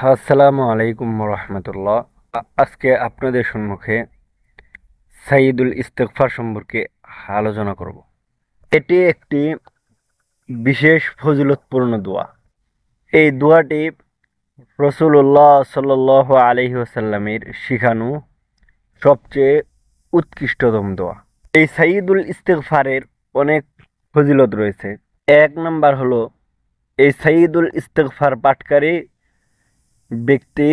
আসসালামু আলাইকুম রহমতুল্লাহ। আজকে আপনাদের সম্মুখে সাইয়্যিদুল ইস্তিগফার সম্পর্কে আলোচনা করব। এটি একটি বিশেষ ফজিলতপূর্ণ দোয়া। এই দোয়াটি রাসূলুল্লাহ সাল্লাল্লাহু আলাইহি ওয়াসাল্লামের শিখানো সবচেয়ে উৎকৃষ্টতম দোয়া। এই সাইয়্যিদুল ইস্তিগফারের অনেক ফজিলত রয়েছে। এক নাম্বার হলো, এই সাইয়্যিদুল ইস্তিগফার পাঠকারী ব্যক্তি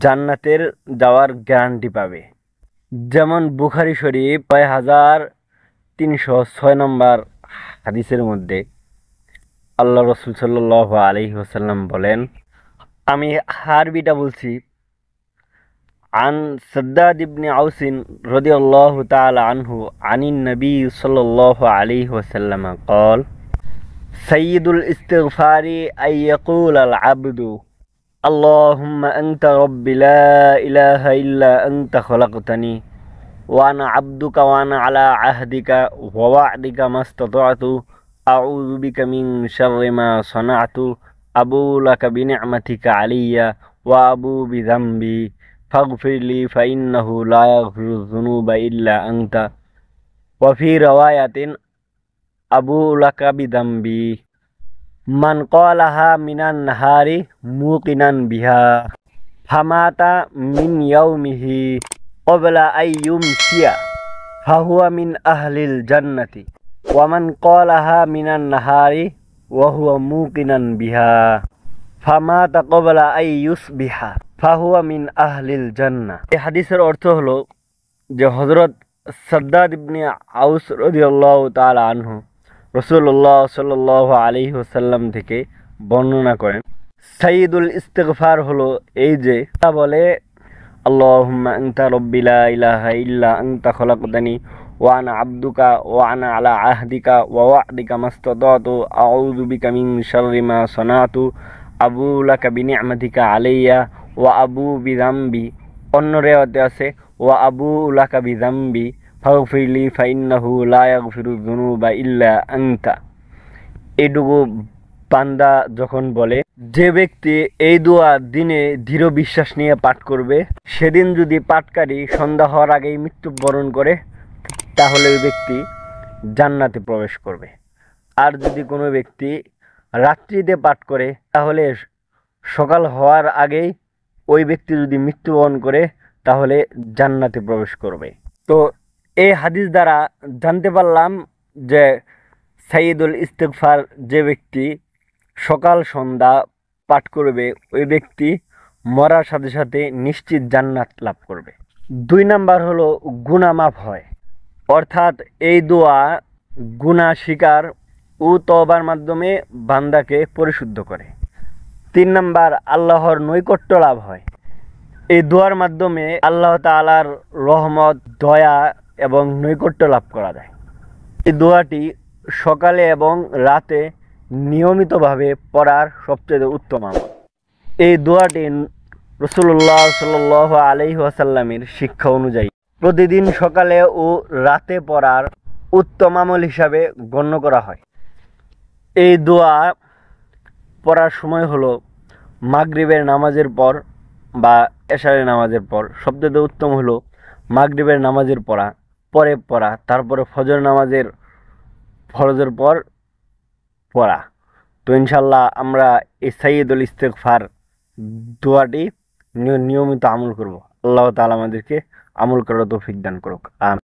জান্নাতের যাওয়ার গ্যারান্টি পাবে। যেমন বুখারী শরীফ ৬,৩০৬ নম্বর হাদিসের মধ্যে আল্লাহ রসুল সাল্লাল্লাহু আলাইহি ওয়াসাল্লাম বলেন, আমি আরবিটা বলছি। আন সাদ্দাদ ইবনে আউসিন রাদিয়াল্লাহু তাআলা আনহু আনিন নবী সাল্লাল্লাহু আলাইহি ওয়াসাল্লাম قال সাইয়্যিদুল ইস্তিগফারি আন ইয়াকুল আল আবদু اللهم أنت ربي لا إله إلا أنت خلقتني وأنا عبدك وأنا على عهدك ووعدك ما استطعت أعوذ بك من شر ما صنعت أبو لك بنعمتك علي وأبو بذنبي فاغفر لي فإنه لا يغفر الذنوب إلا أنت وفي رواية أبو لك بذنبي মান ক্বালাহা মিনান নাহারি মুকিনান বিহা ফামাতা মিন ইয়াউমিহি ক্বাবলা আন ইউমসিয়া ফাহুয়া মিন আহলিল জান্নাতি ওয়া মান ক্বালাহা মিনান নাহারি ওয়া হুয়া মুকিনান বিহা ফামাতা ক্বাবলা আন ইউসবিহা ফাহুয়া মিন আহলিল জান্নাহ। এই হাদিসের অর্থ হলো যে হযরত সাদ্দাদ ইবনে আউস রাদিয়াল্লাহু তাআলা আনহু রাসূলুল্লাহ সাল্লাল্লাহু আলাইহি ওয়াসাল্লাম থেকে বর্ণনা করেন, সাইয়্যিদুল ইস্তিগফার হলো এই যে বলে, আল্লাহুম্মা আনতা রাব্বি লা ইলাহা ইল্লা আনতা খলাকতানি ওয়া আনা আবদুকা ওয়া আনা আলা আহদিকা ওয়া ওয়া'দিকা মাস্তাতাতু আউযু বিকা মিন শাররি মা সানাতু আবু লাকা বিনি'মাতিকা আলাইয়া ওয়া আবু বিযামবি। অন্য রিওয়ায়াতে আছে ওয়া আবু লাকা বিযামবি ফাগফিরলি ফাইন্নাহু লা ইয়াগফিরুয যুনুবা ইল্লা আনতা। এইটুকু বান্দা যখন বলে, যে ব্যক্তি এই দোয়া দিনে দৃঢ় বিশ্বাস নিয়ে পাঠ করবে, সেদিন যদি পাঠকারী সন্ধ্যা হওয়ার আগেই মৃত্যুবরণ করে, তাহলে ওই ব্যক্তি জান্নাতে প্রবেশ করবে। আর যদি কোনো ব্যক্তি রাত্রিতে পাঠ করে, তাহলে সকাল হওয়ার আগেই ওই ব্যক্তি যদি মৃত্যুবরণ করে, তাহলে জান্নাতে প্রবেশ করবে। তো এই হাদিস দ্বারা জানতে পারলাম যে সাইয়্যিদুল ইস্তিগফার যে ব্যক্তি সকাল সন্ধ্যা পাঠ করবে, ওই ব্যক্তি মরার সাথে সাথে নিশ্চিত জান্নাত লাভ করবে। ২ নাম্বার হলো গুনাহ মাফ হয়, অর্থাৎ এই দোয়া গুনাহ স্বীকার ও তওবার মাধ্যমে বান্দাকে পরিশুদ্ধ করে। ৩ নাম্বার আল্লাহর নৈকট্য লাভ হয়। এই দোয়ার মাধ্যমে আল্লাহ তাআলার রহমত, দয়া এবং নৈকট্য লাভ করা যায়। এই দোয়াটি সকালে এবং রাতে নিয়মিতভাবে পড়ার সবচেয়ে উত্তম আমল। এই দোয়াটি রাসূলুল্লাহ সাল্লাল্লাহু আলাইহি ওয়াসাল্লামের শিক্ষা অনুযায়ী প্রতিদিন সকালে ও রাতে পড়ার উত্তম আমল হিসাবে গণ্য করা হয়। এই দোয়া পড়ার সময় হলো মাগরিবের নামাজের পর বা এশারের নামাজের পর। সবচেয়ে উত্তম হলো মাগরিবের নামাজের পরে পড়া, তারপরে ফরজের পর পড়া। তো ইনশাল্লাহ আমরা এই সাইয়্যিদুল ইস্তিগফার দোয়াটি নিয়মিত আমল করব। আল্লাহ তাআলা আমাদেরকে আমল করার তৌফিক দান করুক। আমিন।